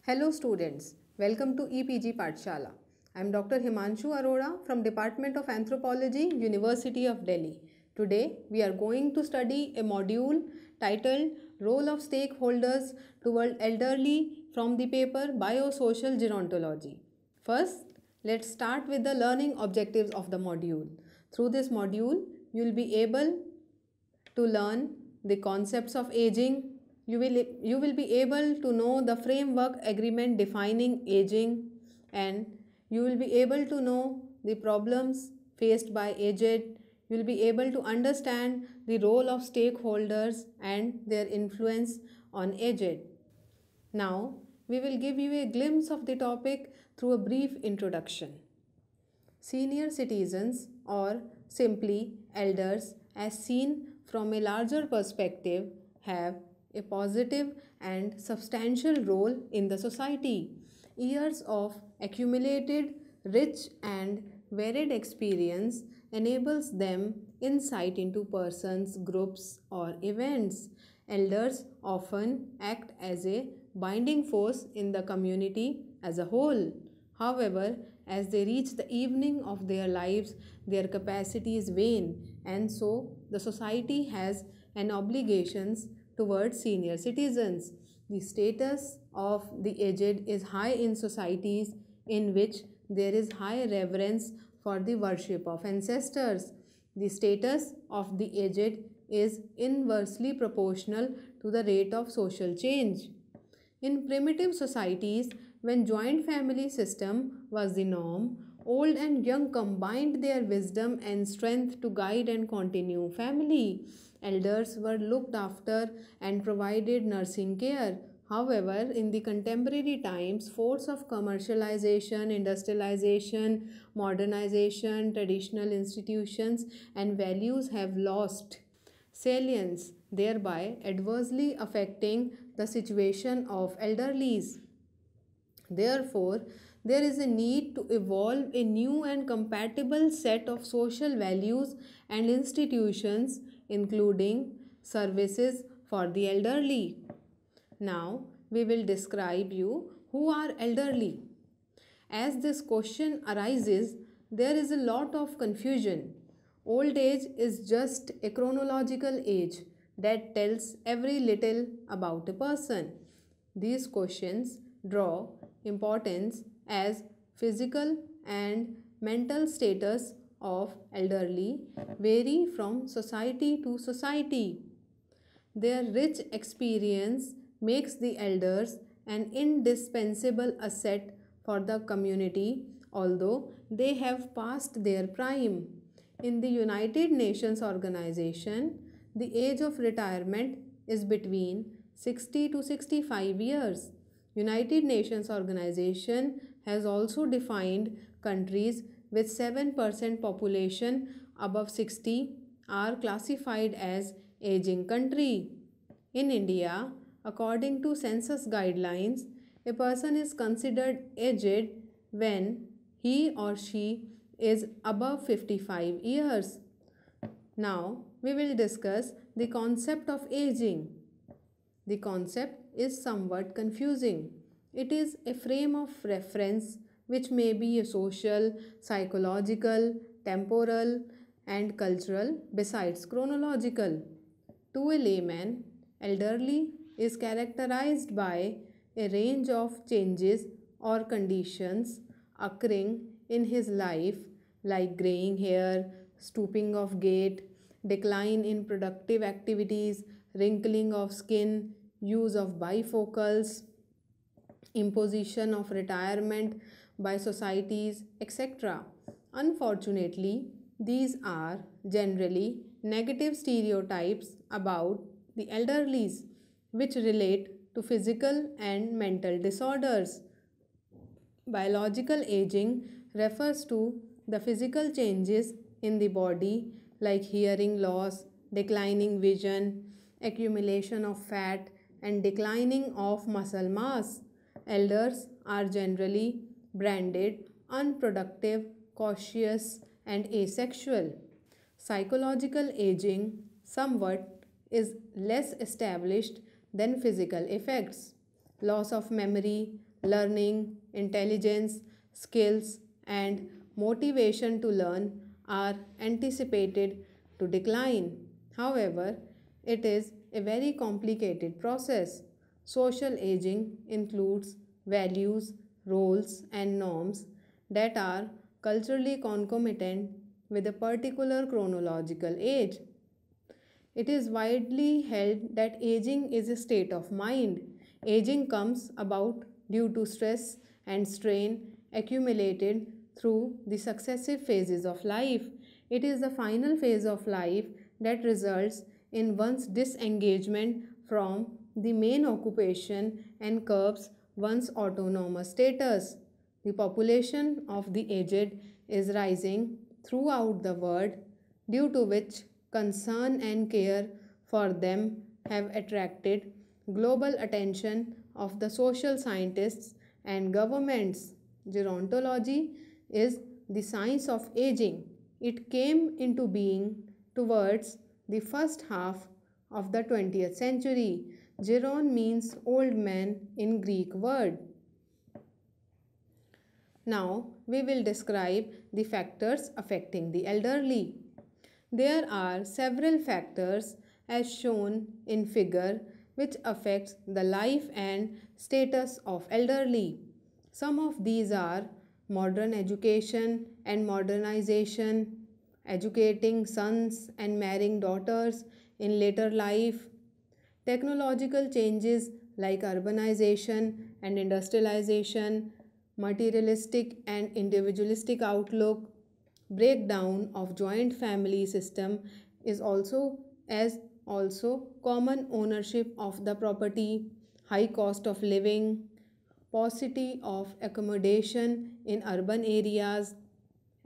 Hello students, welcome to EPG Pathshala. I am Dr. Himanshu Arora from Department of Anthropology, University of Delhi. Today we are going to study a module titled Role of Stakeholders Toward Elderly from the paper Biosocial Gerontology. First, let's start with the learning objectives of the module. Through this module, you will be able to learn the concepts of aging. You will be able to know the framework agreement defining aging, and you will be able to know the problems faced by aged. You will be able to understand the role of stakeholders and their influence on aged. Now, we will give you a glimpse of the topic through a brief introduction. Senior citizens, or simply elders, as seen from a larger perspective, have a positive and substantial role in the society. Years of accumulated rich and varied experience enables them insight into persons, groups, or events. Elders often act as a binding force in the community as a whole. However, as they reach the evening of their lives, their capacities wane, and so the society has an obligations towards senior citizens. The status of the aged is high in societies in which there is high reverence for the worship of ancestors. The status of the aged is inversely proportional to the rate of social change. In primitive societies, when joint family system was the norm, old and young combined their wisdom and strength to guide and continue family. Elders were looked after and provided nursing care. However, in the contemporary times, force of commercialization, industrialization, modernization, traditional institutions, and values have lost salience, thereby adversely affecting the situation of elderlies. Therefore, there is a need to evolve a new and compatible set of social values and institutions, including services for the elderly. Now, we will describe you who are elderly. As this question arises, there is a lot of confusion. Old age is just a chronological age that tells every little about a person. These questions draw importance as physical and mental status of elderly vary from society to society. Their rich experience makes the elders an indispensable asset for the community, although they have passed their prime. In the United Nations organization, the age of retirement is between 60 to 65 years. United Nations organization has also defined countries with 7% population above 60 are classified as aging country. In India, according to census guidelines, a person is considered aged when he or she is above 55 years. Now, we will discuss the concept of aging. The concept is somewhat confusing. It is a frame of reference which may be a social, psychological, temporal, and cultural besides chronological. To a layman, elderly is characterized by a range of changes or conditions occurring in his life, like graying hair, stooping of gait, decline in productive activities, wrinkling of skin, use of bifocals, imposition of retirement by societies, etc. Unfortunately, these are generally negative stereotypes about the elderlies, which relate to physical and mental disorders. Biological aging refers to the physical changes in the body, like hearing loss, declining vision, accumulation of fat, and declining of muscle mass. Elders are generally branded unproductive, cautious, and asexual. Psychological aging somewhat is less established than physical effects. Loss of memory, learning, intelligence, skills, and motivation to learn are anticipated to decline. However, it is a very complicated process. Social aging includes values, roles, and norms that are culturally concomitant with a particular chronological age. It is widely held that aging is a state of mind. Aging comes about due to stress and strain accumulated through the successive phases of life. It is the final phase of life that results in one's disengagement from the main occupation and curbs one's autonomous status. The population of the aged is rising throughout the world, due to which concern and care for them have attracted global attention of the social scientists and governments. Gerontology is the science of aging. It came into being towards the first half of the 20th century. Geron means old man in Greek word. Now we will describe the factors affecting the elderly. There are several factors as shown in figure which affects the life and status of elderly. Some of these are modern education and modernization, educating sons and marrying daughters in later life, technological changes like urbanization and industrialization, materialistic and individualistic outlook, breakdown of joint family system is also common ownership of the property, high cost of living, paucity of accommodation in urban areas,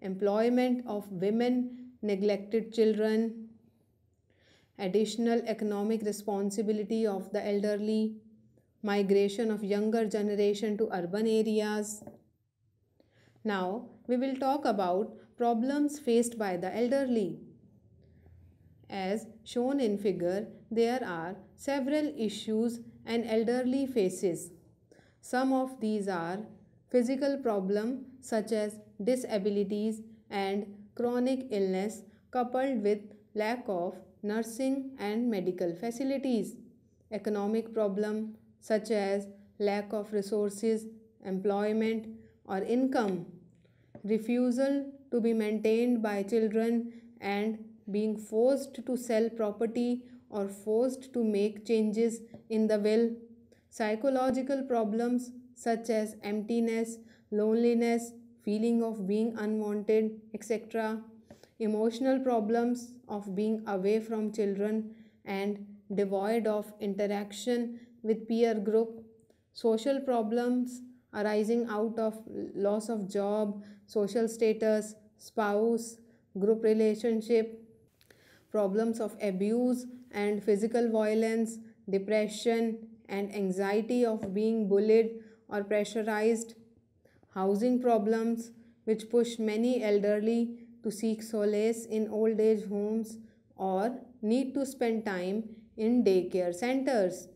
employment of women, neglected children, additional economic responsibility of the elderly, migration of younger generation to urban areas. Now we will talk about problems faced by the elderly. As shown in figure, there are several issues an elderly faces. Some of these are physical problems such as disabilities and chronic illness coupled with lack of nursing and medical facilities. Economic problem such as lack of resources, employment or income, refusal to be maintained by children and being forced to sell property or forced to make changes in the will, psychological problems such as emptiness, loneliness, feeling of being unwanted, etc., emotional problems of being away from children and devoid of interaction with peer group, social problems arising out of loss of job, social status, spouse, group relationship, problems of abuse and physical violence, depression and anxiety of being bullied or pressurized, housing problems which push many elderly to seek solace in old age homes or need to spend time in daycare centers.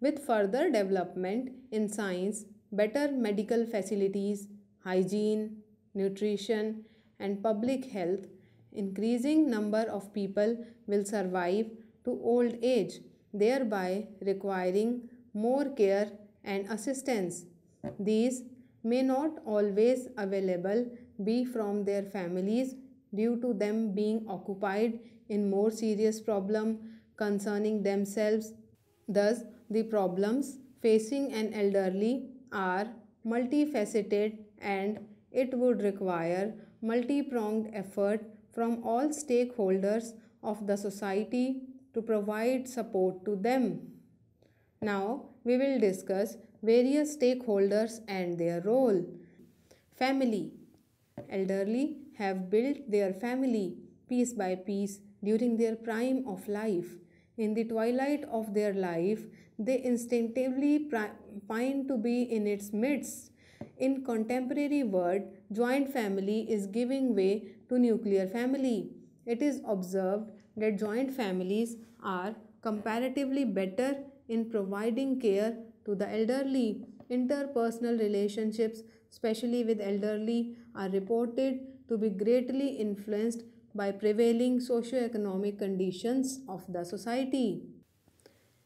With further development in science, better medical facilities, hygiene, nutrition, and public health, increasing number of people will survive to old age, thereby requiring more care and assistance. These may not always available be from their families due to them being occupied in more serious problem concerning themselves. Thus, the problems facing an elderly are multifaceted and it would require multi-pronged effort from all stakeholders of the society to provide support to them. Now, we will discuss various stakeholders and their role. Family. Elderly have built their family piece by piece during their prime of life. In the twilight of their life, they instinctively pine to be in its midst. In contemporary world, joint family is giving way to nuclear family. It is observed that joint families are comparatively better in providing care to the elderly. Interpersonal relationships, especially with elderly, are reported to be greatly influenced by prevailing socio-economic conditions of the society.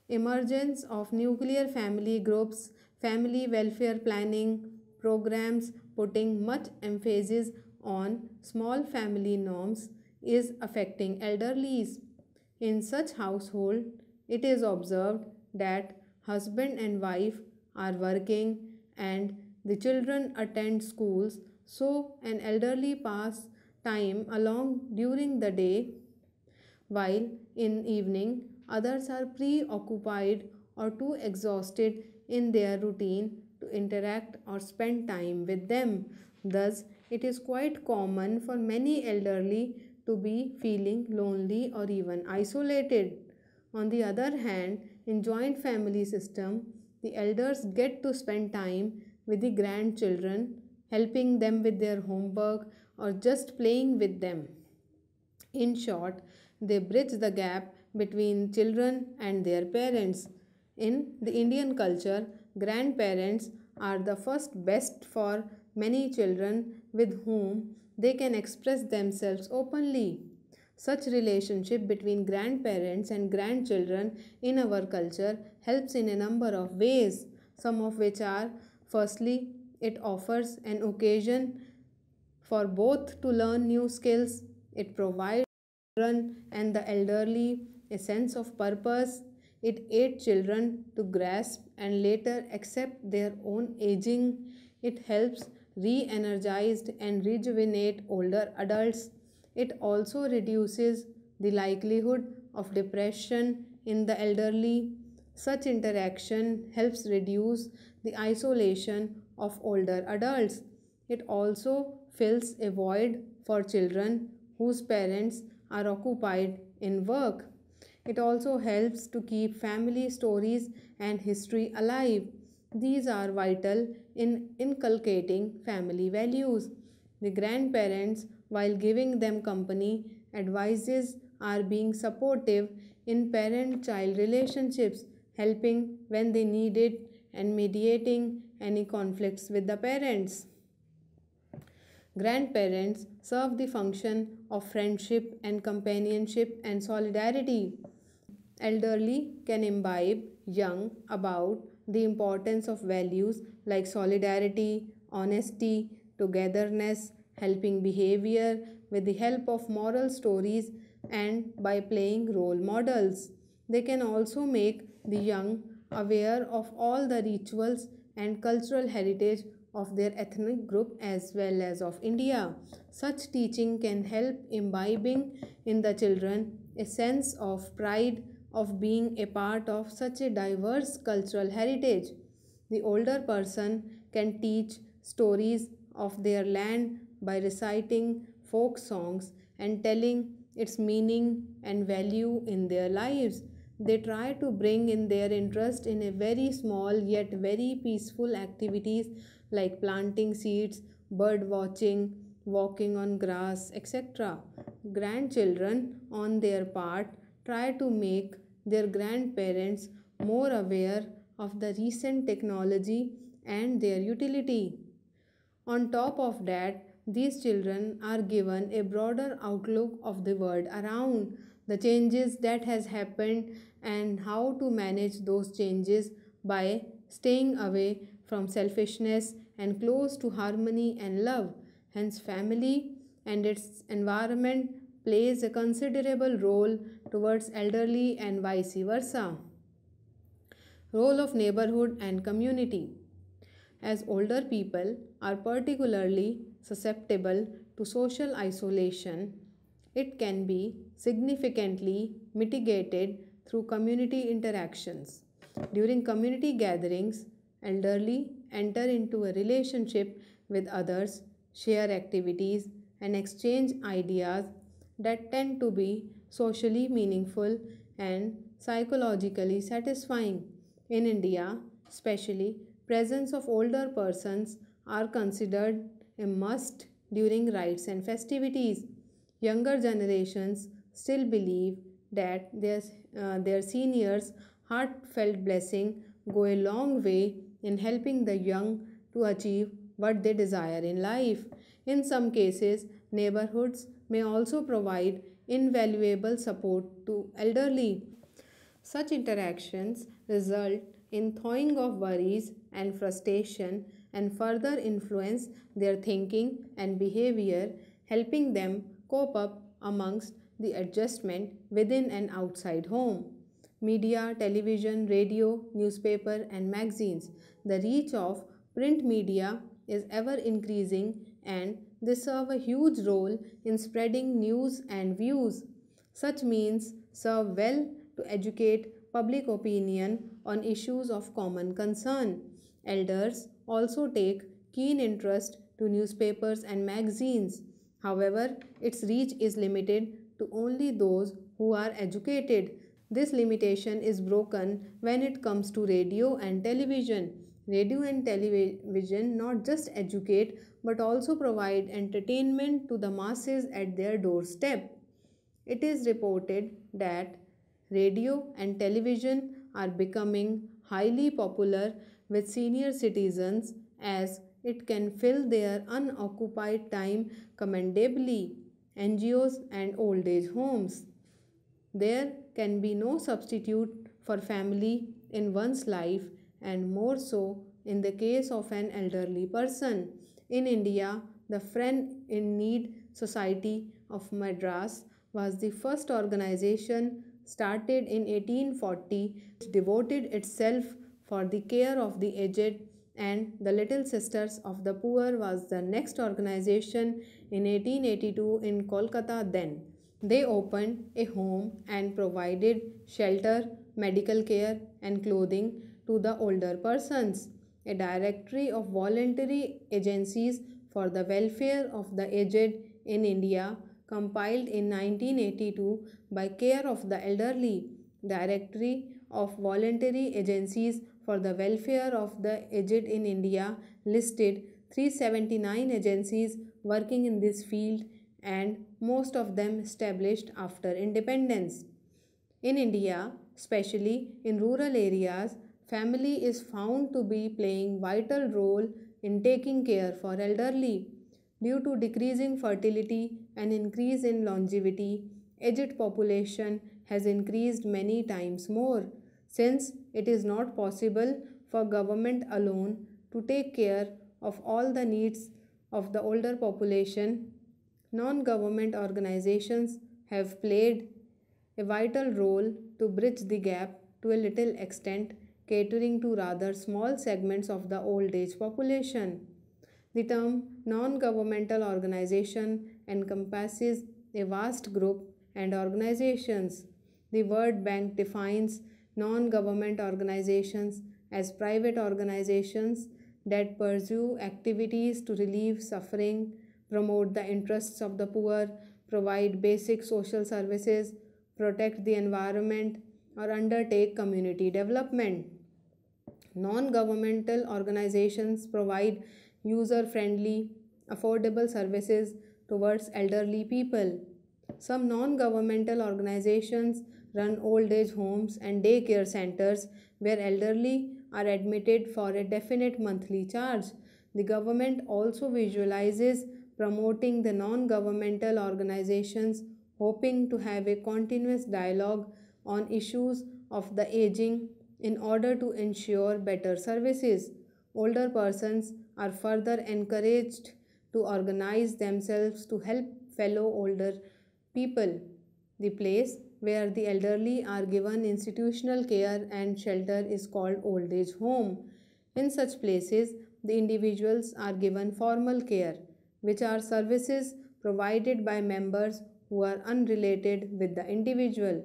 Emergence of nuclear family groups, family welfare planning programs putting much emphasis on small family norms is affecting elderlies. In such household, it is observed that husband and wife are working and the children attend schools, so an elderly pass time along during the day while in evening others are preoccupied or too exhausted in their routine to interact or spend time with them. Thus, it is quite common for many elderly to be feeling lonely or even isolated. On the other hand, in joint family system, the elders get to spend time with the grandchildren, helping them with their homework or just playing with them. In short, they bridge the gap between children and their parents. In the Indian culture, grandparents are the first best for many children with whom they can express themselves openly. Such relationship between grandparents and grandchildren in our culture helps in a number of ways, some of which are: firstly, it offers an occasion for both to learn new skills. It provides children and the elderly a sense of purpose. It aids children to grasp and later accept their own aging. It helps re energize and rejuvenate older adults. It also reduces the likelihood of depression in the elderly. Such interaction helps reduce the isolation of older adults. It also fills a void for children whose parents are occupied in work. It also helps to keep family stories and history alive. These are vital in inculcating family values. The grandparents, while giving them company, advises are being supportive in parent child relationships, helping when they need it and mediating any conflicts with the parents. Grandparents serve the function of friendship and companionship and solidarity. Elderly can imbibe young about the importance of values like solidarity, honesty, togetherness, helping behavior with the help of moral stories and by playing role models. They can also make the young aware of all the rituals and cultural heritage of their ethnic group as well as of India. Such teaching can help imbibing in the children a sense of pride of being a part of such a diverse cultural heritage. The older person can teach stories of their land by reciting folk songs and telling its meaning and value in their lives. They try to bring in their interest in a very small yet very peaceful activities like planting seeds, bird watching, walking on grass, etc. Grandchildren, on their part, try to make their grandparents more aware of the recent technology and their utility. On top of that, these children are given a broader outlook of the world around, the changes that has happened and how to manage those changes by staying away from selfishness and close to harmony and love. Hence, family and its environment plays a considerable role towards elderly and vice versa. Role of neighborhood and community. As older people are particularly susceptible to social isolation, it can be significantly mitigated through community interactions. During community gatherings, elderly enter into a relationship with others, share activities, and exchange ideas that tend to be socially meaningful and psychologically satisfying. In India, especially, presence of older persons are considered a must during rites and festivities. Younger generations still believe that their seniors' heartfelt blessing go a long way in helping the young to achieve what they desire in life. In some cases, neighborhoods may also provide invaluable support to elderly. Such interactions result in thawing of worries and frustration and further influence their thinking and behavior, helping them cope up amongst the adjustment within and outside home. Media, television, radio, newspaper, and magazines. The reach of print media is ever increasing and they serve a huge role in spreading news and views. Such means serve well to educate public opinion on issues of common concern. Elders also take keen interest to newspapers and magazines. However, its reach is limited to only those who are educated. This limitation is broken when it comes to radio and television. Radio and television not just educate but also provide entertainment to the masses at their doorstep. It is reported that radio and television are becoming highly popular with senior citizens as it can fill their unoccupied time commendably. NGOs and old age homes. There can be no substitute for family in one's life, and more so in the case of an elderly person. In India, the Friend in Need Society of Madras was the first organization started in 1840 which devoted itself for the care of the aged, and the Little Sisters of the Poor was the next organization in 1882 in Kolkata then. They opened a home and provided shelter, medical care, and clothing to the older persons. A directory of voluntary agencies for the welfare of the aged in India, compiled in 1982 by Care of the Elderly. Directory of voluntary agencies for the welfare of the aged in India listed 379 agencies working in this field, and most of them established after independence. In India, especially in rural areas, family is found to be playing vital role in taking care for elderly. Due to decreasing fertility and increase in longevity, aged population has increased many times more. Since it is not possible for government alone to take care of all the needs of the older population, non-government organizations have played a vital role to bridge the gap to a little extent, catering to rather small segments of the old age population. The term non-governmental organization encompasses a vast group and organizations. The World Bank defines non-government organizations as private organizations that pursue activities to relieve suffering, promote the interests of the poor, provide basic social services, protect the environment, or undertake community development. Non governmental organizations provide user friendly, affordable services towards elderly people. Some non governmental organizations run old age homes and daycare centers where elderly are admitted for a definite monthly charge. The government also visualizes promoting the non governmental organizations, hoping to have a continuous dialogue on issues of the aging in order to ensure better services. Older persons are further encouraged to organize themselves to help fellow older people. The place where the elderly are given institutional care and shelter is called old age home. In such places, the individuals are given formal care, which are services provided by members who are unrelated with the individual.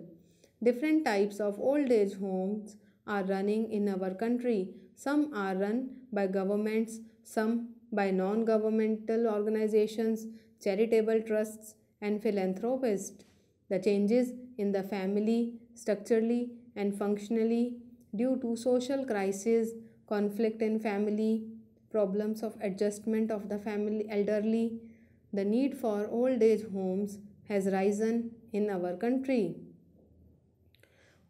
Different types of old age homes are running in our country. Some are run by governments, some by non governmental organizations, charitable trusts, and philanthropists. The changes in the family, structurally and functionally, due to social crisis, conflict in family, problems of adjustment of the family elderly, the need for old age homes has risen in our country.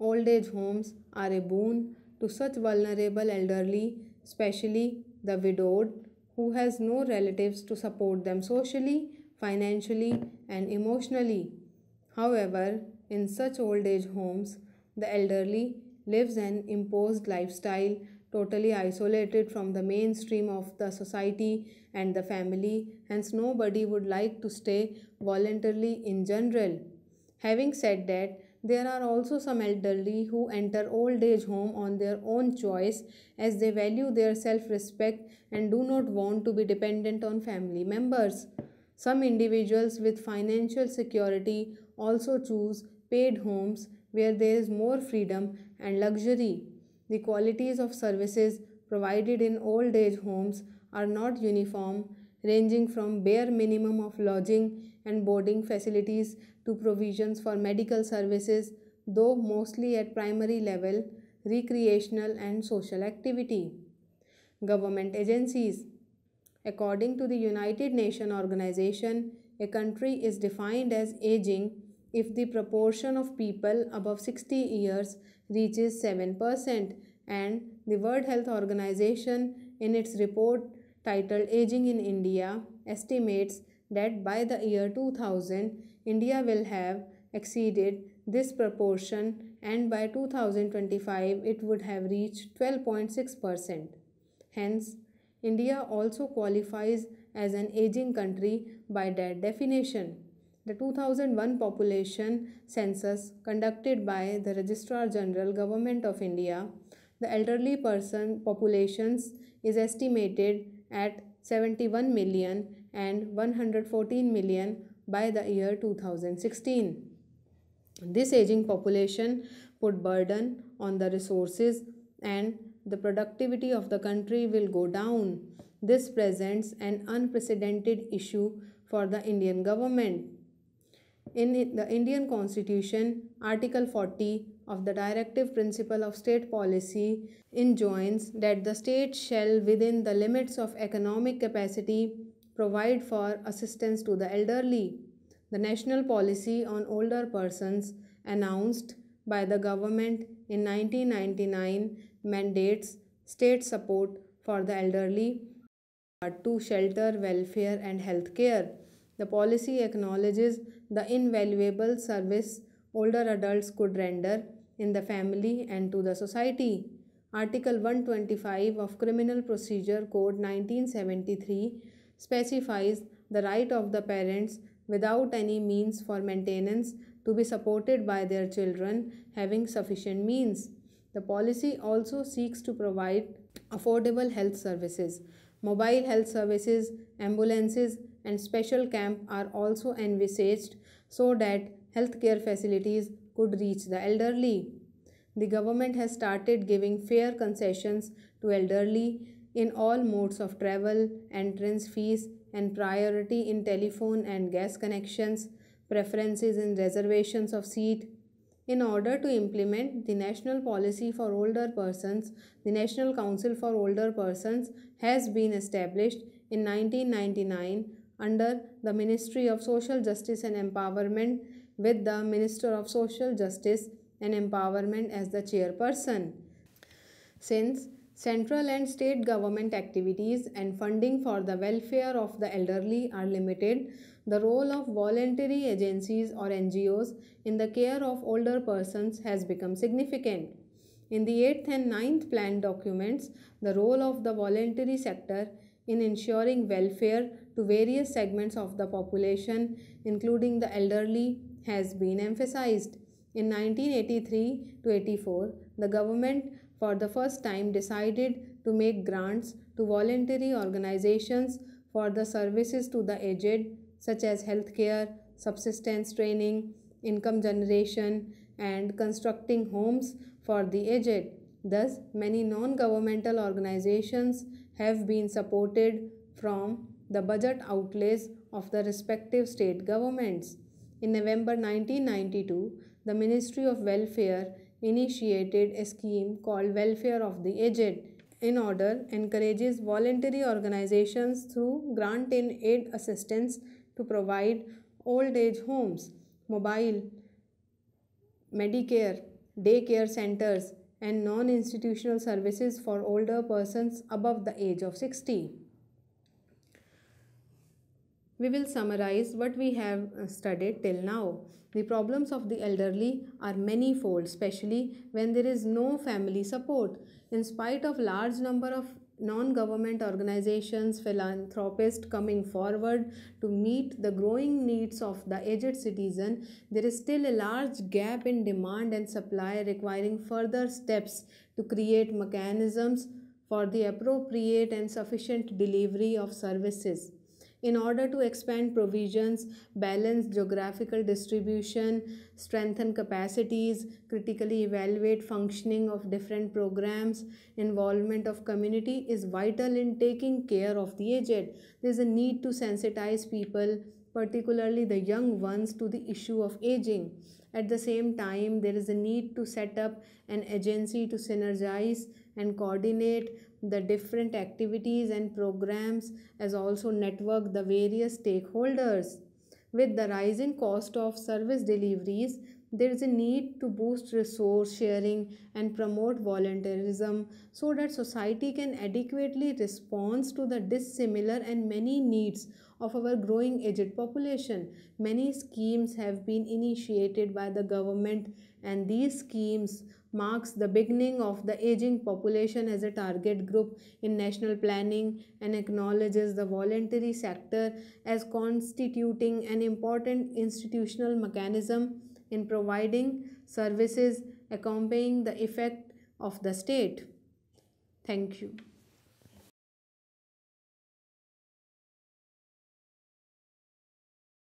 Old age homes are a boon to such vulnerable elderly especially the widowed who has no relatives to support them socially, financially, and emotionally. However, in such old age homes, the elderly lives an imposed lifestyle, totally isolated from the mainstream of the society and the family, hence nobody would like to stay voluntarily in general. Having said that, there are also some elderly who enter old age home on their own choice as they value their self respect and do not want to be dependent on family members. Some individuals with financial security also choose paid homes where there is more freedom and luxury. The qualities of services provided in old age homes are not uniform, ranging from bare minimum of lodging and boarding facilities to provisions for medical services, though mostly at primary level, recreational and social activity. Government agencies. According to the United Nations Organization, a country is defined as aging if the proportion of people above 60 years reaches 7%, and the World Health Organization, in its report titled Aging in India, estimates that by the year 2000, India will have exceeded this proportion, and by 2025 it would have reached 12.6%. Hence, India also qualifies as an aging country by that definition. The 2001 population census conducted by the Registrar General Government of India, the elderly person populations is estimated at 71 million and 114 million by the year 2016. This aging population put burden on the resources and the productivity of the country will go down. This presents an unprecedented issue for the Indian government. In the Indian Constitution, Article 40 of the Directive Principle of State Policy enjoins that the state shall, within the limits of economic capacity, provide for assistance to the elderly. The national policy on older persons, announced by the government in 1999, mandates state support for the elderly to shelter, welfare, and health care. The policy acknowledges the invaluable service older adults could render in the family and to the society. Article 125 of Criminal Procedure Code 1973 specifies the right of the parents without any means for maintenance to be supported by their children having sufficient means. The policy also seeks to provide affordable health services. Mobile health services, ambulances, and special camp are also envisaged so that healthcare facilities could reach the elderly. The government has started giving fare concessions to elderly in all modes of travel, entrance fees, and priority in telephone and gas connections, preferences in reservations of seat. In order to implement the national policy for older persons, the National Council for Older Persons has been established in 1999 under the Ministry of Social Justice and Empowerment, with the Minister of Social Justice and Empowerment as the chairperson. Since central and state government activities and funding for the welfare of the elderly are limited, the role of voluntary agencies or NGOs in the care of older persons has become significant. In the 8th and ninth plan documents, the role of the voluntary sector in ensuring welfare to various segments of the population, including the elderly, has been emphasized. In 1983 to 84, the government for the first time decided to make grants to voluntary organizations for the services to the aged, such as healthcare, subsistence training, income generation, and constructing homes for the aged. Thus, many non-governmental organizations have been supported from the budget outlays of the respective state governments. In November 1992, the Ministry of Welfare initiated a scheme called Welfare of the Aged. In order, encourages voluntary organizations through grant in aid assistance to provide old age homes, mobile, Medicare, daycare centers, and non-institutional services for older persons above the age of 60. We will summarize what we have studied till now. The problems of the elderly are manifold, especially when there is no family support. In spite of large number of non-government organizations, philanthropists coming forward to meet the growing needs of the aged citizen, there is still a large gap in demand and supply, requiring further steps to create mechanisms for the appropriate and sufficient delivery of services. In order to expand provisions, balance geographical distribution, strengthen capacities, critically evaluate functioning of different programs, involvement of community is vital in taking care of the aged. There is a need to sensitize people, particularly the young ones, to the issue of aging. At the same time, there is a need to set up an agency to synergize and coordinate the different activities and programs, as also network the various stakeholders. With the rising cost of service deliveries, there is a need to boost resource sharing and promote volunteerism so that society can adequately respond to the dissimilar and many needs of our growing aged population. Many schemes have been initiated by the government, and these schemes marks the beginning of the aging population as a target group in national planning and acknowledges the voluntary sector as constituting an important institutional mechanism in providing services accompanying the effect of the state. Thank you.